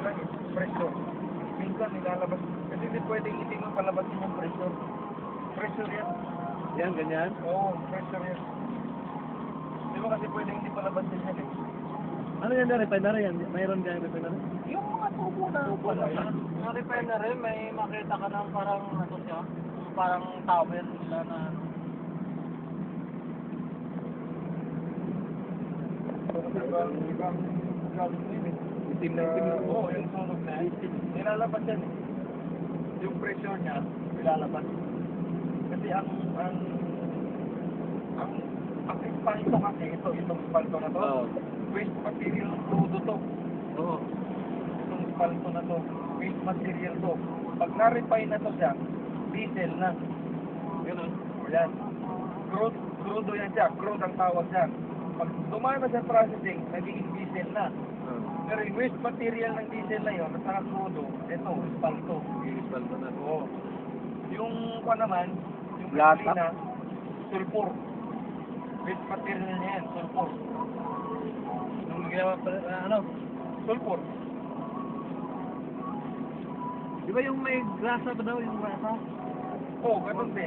lang eh, pressure. Minsan nilalabas, kasi hindi pwedeng hindi mo palabasin yung pressure. Pressure yan. Yan, ganyan. Oo, pressure yan. Di ba kasi pwedeng hindi palabasin yan eh. Ano yan na refinery yan? Mayroon kayong refinery? Yung mga tubo na. Tubo na yan. Sa refinery, may makita ka ng parang ano siya, parang tower nila na ano. Ibang galing din eh. Itim na itim na. Oo, yung sunog na yan. Nilalabas yan eh. Yung pressure niya, nilalabas. Kasi ang espalto kasi, itong espalto na to, Oo. waste material crudo to. Oo. Itong espalto na to, waste material to. Pag na-refine na to siya, diesel na. Ganun. Yan. Crudo yan siya, crude ang tawag siya. Pag dumaan na sa processing, nagiging diesel na. Pero yung waste material ng diesel na yun, at saka crudo, ito, espalto. Iispal mo na. Oo. Yung pa naman, yung Lata. gasolina, sulfur. Waste material niya yan, sulfur. Nung ginawa pa, ano? Sulfur. Di ba yung may grasa ba daw yung grasa? Oo, ganun din.